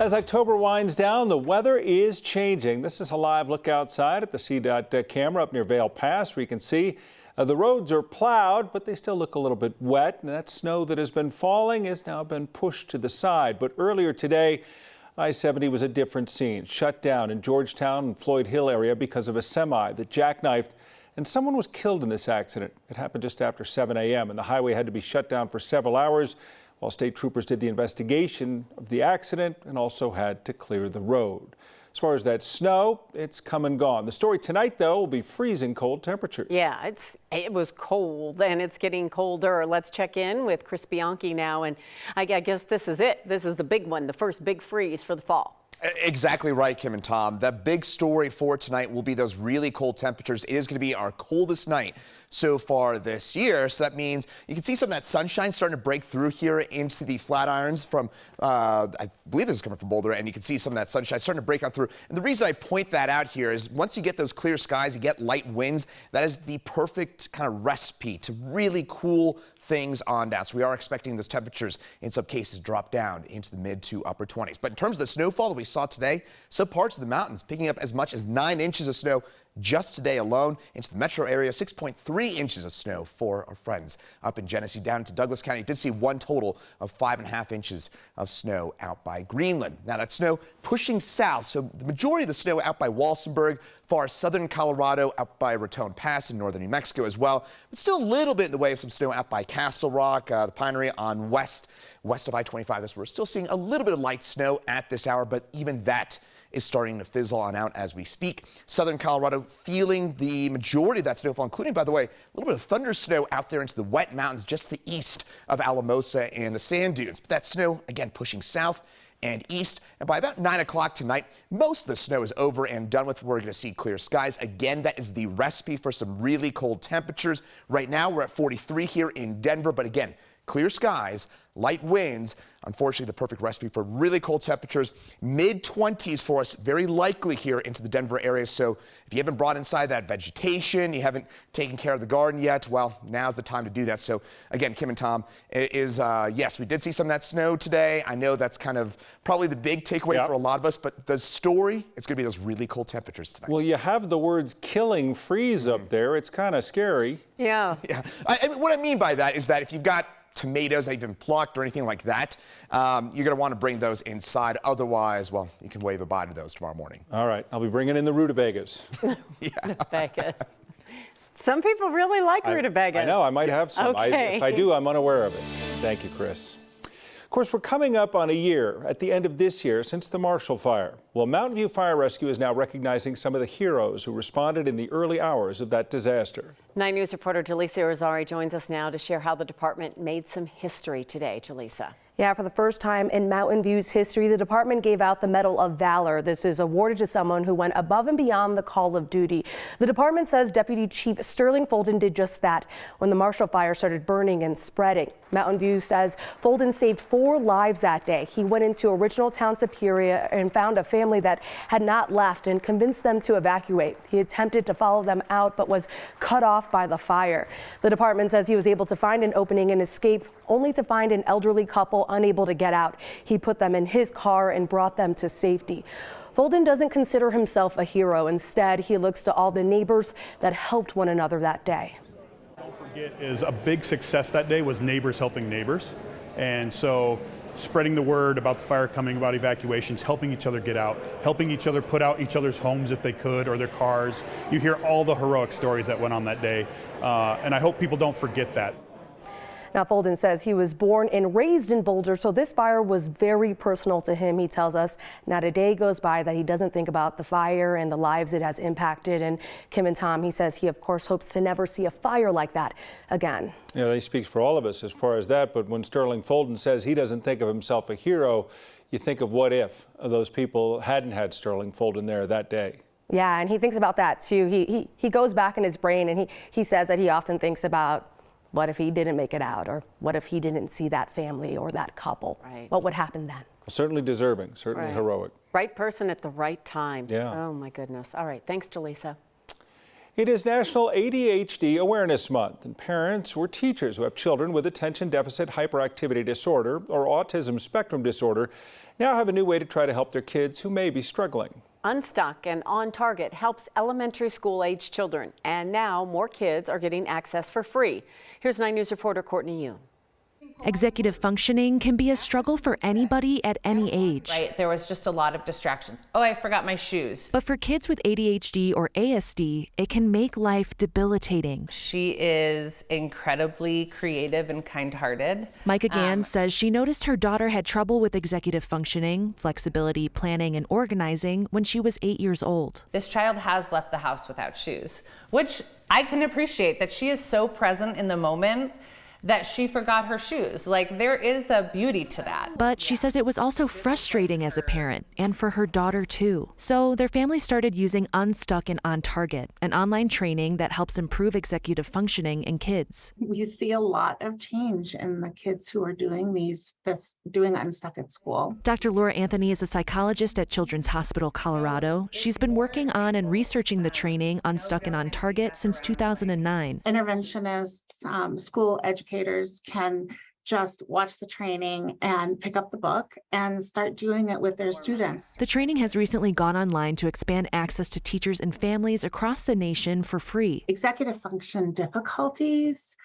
As October winds down, the weather is changing. This is a live look outside at the CDOT camera up near Vail Pass, where you can see the roads are plowed, but they still look a little bit wet. And that snow that has been falling has now been pushed to the side. But earlier today, I-70 was a different scene, shut down in Georgetown and Floyd Hill area because of a semi that jackknifed, and someone was killed in this accident. It happened just after 7 a.m. and the highway had to be shut down for several hours while state troopers did the investigation of the accident and also had to clear the road. As far as that snow, it's come and gone. The story tonight, though, will be freezing cold temperatures. Yeah, it was cold and it's getting colder. Let's check in with Chris Bianchi now. And I guess this is it. This is the big one, the first big freeze for the fall. Exactly right, Kim and Tom. The big story for tonight will be those really cold temperatures. It is going to be our coldest night so far this year. So that means you can see some of that sunshine starting to break through here into the Flatirons from, I believe this is coming from Boulder, and you can see some of that sunshine starting to break on through. And the reason I point that out here is once you get those clear skies, you get light winds, that is the perfect kind of recipe to really cool things on down. So we are expecting those temperatures in some cases drop down into the mid to upper 20s. But in terms of the snowfall that we saw today, some parts of the mountains picking up as much as 9 inches of snow just today alone. Into the metro area, 6.3 inches of snow for our friends up in Genesee. Down to Douglas County, did see one total of 5.5 inches of snow out by Greenland. Now that snow pushing south, so the majority of the snow out by Walsenburg, far southern Colorado, out by Raton Pass in northern New Mexico as well. But still a little bit in the way of some snow out by Castle Rock, the Pinery on west of I-25. That's where we're still seeing a little bit of light snow at this hour, but even that is starting to fizzle on out as we speak. Southern Colorado feeling the majority of that snowfall, including, by the way, a little bit of thunder snow out there into the wet mountains just the east of Alamosa and the sand dunes. But that snow, again, pushing south and east. And by about 9 o'clock tonight, most of the snow is over and done with. We're going to see clear skies. Again, that is the recipe for some really cold temperatures. Right now, we're at 43 here in Denver. But again, clear skies, light winds, unfortunately the perfect recipe for really cold temperatures. Mid-20s for us, very likely here into the Denver area. So if you haven't brought inside that vegetation, you haven't taken care of the garden yet, well, now's the time to do that. So again, Kim and Tom, yes, we did see some of that snow today. I know that's kind of probably the big takeaway for a lot of us, but the story, it's going to be those really cold temperatures tonight. Well, you have the words killing freeze up there. It's kind of scary. Yeah. I mean, what I mean by that is that if you've got tomatoes that you've been plucked or anything like that, you're going to want to bring those inside. Otherwise, well, you can wave goodbye to those tomorrow morning. All right. I'll be bringing in the rutabagas. Rutabagas. Some people really like rutabagas. I know. I might have some. Okay. If I do, I'm unaware of it. Thank you, Chris. Of course, we're coming up on a year at the end of this year since the Marshall Fire. Well, Mountain View Fire Rescue is now recognizing some of the heroes who responded in the early hours of that disaster. 9 News reporter Jaleesa Rosari joins us now to share how the department made some history today. Jaleesa. Yeah, for the first time in Mountain View's history, the department gave out the Medal of Valor. This is awarded to someone who went above and beyond the call of duty. The department says Deputy Chief Sterling Folden did just that when the Marshall Fire started burning and spreading. Mountain View says Folden saved 4 lives that day. He went into original town Superior and found a family that had not left and convinced them to evacuate. He attempted to follow them out but was cut off by the fire. The department says he was able to find an opening and escape, only to find an elderly couple unable to get out. He put them in his car and brought them to safety. Folden doesn't consider himself a hero. Instead, he looks to all the neighbors that helped one another that day. Don't forget is a big success that day was neighbors helping neighbors. And so spreading the word about the fire coming, about evacuations, helping each other get out, helping each other put out each other's homes if they could, or their cars. You hear all the heroic stories that went on that day. And I hope people don't forget that. Now, Folden says he was born and raised in Boulder, so this fire was very personal to him, he tells us. Not a day goes by that he doesn't think about the fire and the lives it has impacted. And Kim and Tom, he says he, of course, hopes to never see a fire like that again. Yeah, he speaks for all of us as far as that, but when Sterling Folden says he doesn't think of himself a hero, you think of what if those people hadn't had Sterling Folden there that day. Yeah, and he thinks about that, too. He goes back in his brain, and he says that he often thinks about what if he didn't make it out, or what if he didn't see that family or that couple? Right. What would happen then? Certainly deserving, certainly heroic. Right person at the right time. Yeah. Oh, my goodness. All right. Thanks, Jaleesa. It is National ADHD Awareness Month, and parents or teachers who have children with attention deficit hyperactivity disorder or autism spectrum disorder now have a new way to try to help their kids who may be struggling. Unstuck and On Target helps elementary school age children, and now more kids are getting access for free. Here's 9 News reporter Courtney Yoon. Executive functioning can be a struggle for anybody at any age. Right, there was just a lot of distractions. Oh, I forgot my shoes. But for kids with ADHD or ASD, it can make life debilitating. She is incredibly creative and kind-hearted. Micah Gans says she noticed her daughter had trouble with executive functioning, flexibility, planning, and organizing when she was 8 years old. This child has left the house without shoes, which I can appreciate that she is so present in the moment that she forgot her shoes. Like, there is a beauty to that. But she says it was also frustrating as a parent and for her daughter too. So their family started using Unstuck and On Target, an online training that helps improve executive functioning in kids. We see a lot of change in the kids who are doing doing Unstuck at school. Dr. Laura Anthony is a psychologist at Children's Hospital Colorado. She's been working on and researching the training Unstuck and On Target since 2009. Interventionists, school educators can just watch the training and pick up the book and start doing it with their students. The training has recently gone online to expand access to teachers and families across the nation for free. Executive function difficulties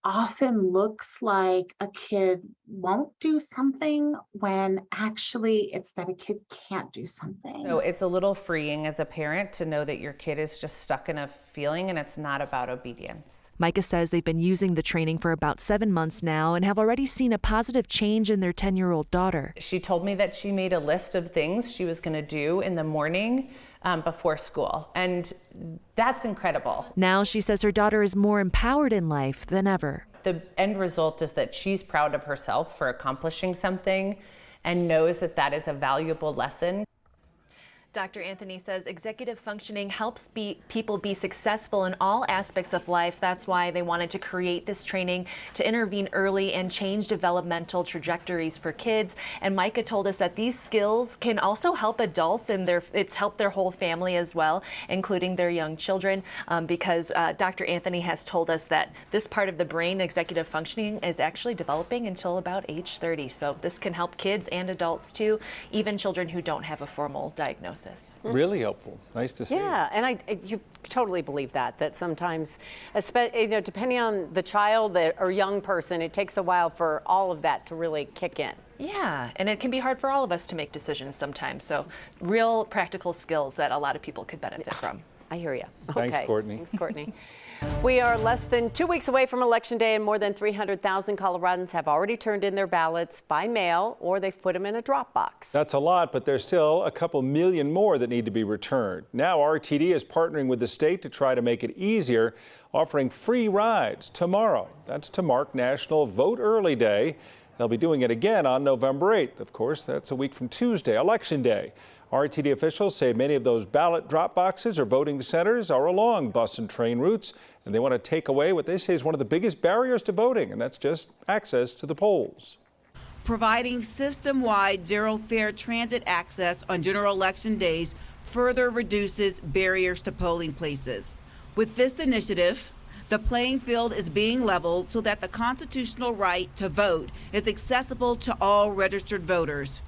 often looks like a kid won't do something when actually it's that a kid can't do something. So it's a little freeing as a parent to know that your kid is just stuck in a feeling and it's not about obedience. Micah says they've been using the training for about 7 months now and have already seen a positive change in their 10-year-old daughter. She told me that she made a list of things she was going to do in the morning before school, and that's incredible. Now she says her daughter is more empowered in life than ever. The end result is that she's proud of herself for accomplishing something and knows that that is a valuable lesson. Dr. Anthony says executive functioning helps people be successful in all aspects of life. That's why they wanted to create this training to intervene early and change developmental trajectories for kids. And Micah told us that these skills can also help adults, and it's helped their whole family as well, including their young children, because Dr. Anthony has told us that this part of the brain, executive functioning, is actually developing until about age 30. So this can help kids and adults too, even children who don't have a formal diagnosis. Really helpful. Nice to see. Yeah, and you totally believe that sometimes, depending on the child or young person, it takes a while for all of that to really kick in. Yeah, and it can be hard for all of us to make decisions sometimes. So real practical skills that a lot of people could benefit from. I hear you. Thanks, Okay. Courtney. Thanks, Courtney. We are less than 2 weeks away from Election Day, and more than 300,000 Coloradans have already turned in their ballots by mail, or they've put them in a drop box. That's a lot, but there's still a couple million more that need to be returned. Now RTD is partnering with the state to try to make it easier, offering free rides tomorrow. That's to mark National Vote Early Day. They'll be doing it again on November 8th. Of course, that's a week from Tuesday, Election Day. RTD officials say many of those ballot drop boxes or voting centers are along bus and train routes, and they want to take away what they say is one of the biggest barriers to voting, and that's just access to the polls. Providing system-wide zero-fare transit access on general election days further reduces barriers to polling places. With this initiative, the playing field is being leveled so that the constitutional right to vote is accessible to all registered voters.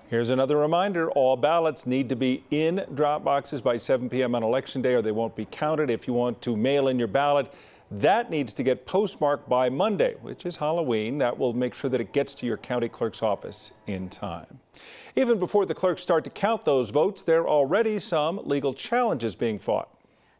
Here's another reminder, all ballots need to be in drop boxes by 7 p.m. on Election Day or they won't be counted. If you want to mail in your ballot, that needs to get postmarked by Monday, which is Halloween. That will make sure that it gets to your county clerk's office in time. Even before the clerks start to count those votes, there are already some legal challenges being fought.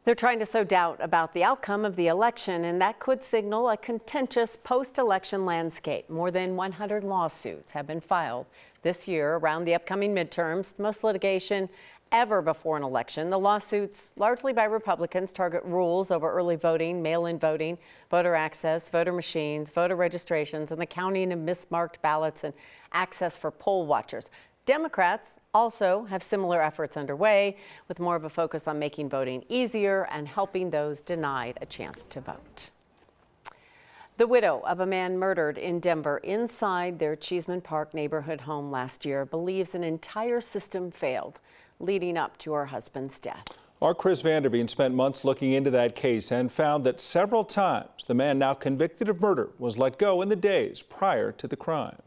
They're trying to sow doubt about the outcome of the election, and that could signal a contentious post-election landscape. More than 100 lawsuits have been filed this year around the upcoming midterms, the most litigation ever before an election. The lawsuits, largely by Republicans, target rules over early voting, mail-in voting, voter access, voter machines, voter registrations, and the counting of mismarked ballots and access for poll watchers. Democrats also have similar efforts underway, with more of a focus on making voting easier and helping those denied a chance to vote. The widow of a man murdered in Denver inside their Cheeseman Park neighborhood home last year believes an entire system failed, leading up to her husband's death. Our Chris Vanderveen spent months looking into that case and found that several times the man now convicted of murder was let go in the days prior to the crime.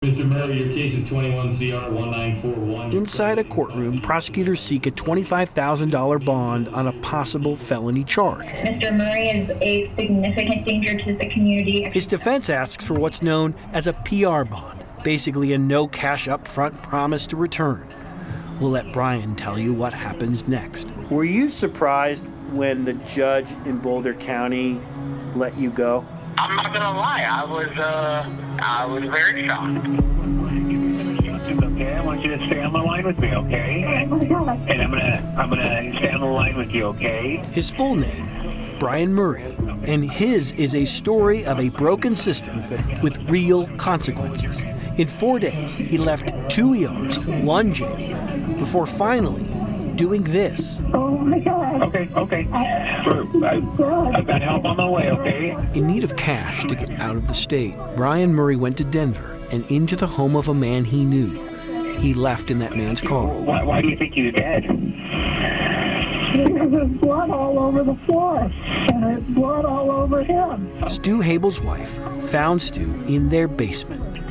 Mr. Murray, your case is 21 CR 1941. Inside a courtroom, prosecutors seek a $25,000 bond on a possible felony charge. Mr. Murray is a significant danger to the community. His defense asks for what's known as a PR bond, basically a no cash up front promise to return. We'll let Brian tell you what happens next. Were you surprised when the judge in Boulder County let you go? I'm not gonna lie, I was very shocked. Okay, I want you to stay on the line with me, okay? And I'm gonna stay on the line with you, okay? His full name, Brian Murray, and his is a story of a broken system with real consequences. In 4 days, he left 2 ERs, 1 jail, before finally doing this. Oh my God. Okay. I've got help on the way, okay? In need of cash to get out of the state, Brian Murray went to Denver and into the home of a man he knew. He left in that man's car. Why do you think he's dead? Because there's blood all over the floor, and there's blood all over him. Stu Habel's wife found Stu in their basement,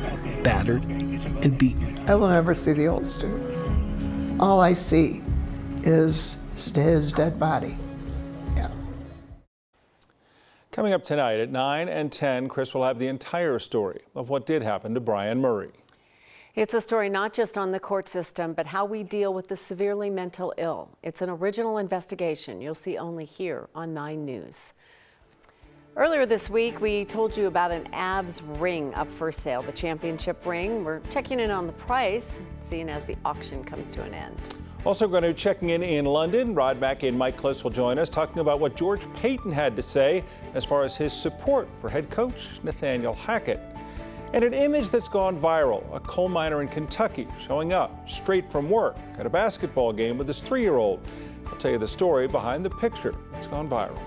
battered and beaten. I will never see the old Stu. All I see is his dead body. Yeah. Coming up tonight at 9 and 10, Chris will have the entire story of what did happen to Brian Murray. It's a story not just on the court system, but how we deal with the severely mental ill. It's an original investigation you'll see only here on 9 News. Earlier this week, we told you about an Avs ring up for sale, the championship ring. We're checking in on the price, seeing as the auction comes to an end. Also going to be checking in London. Rod Mackey and Mike Kliss will join us, talking about what George Payton had to say as far as his support for head coach Nathaniel Hackett. And an image that's gone viral, a coal miner in Kentucky showing up straight from work at a basketball game with his 3-year-old. I'll tell you the story behind the picture that's gone viral.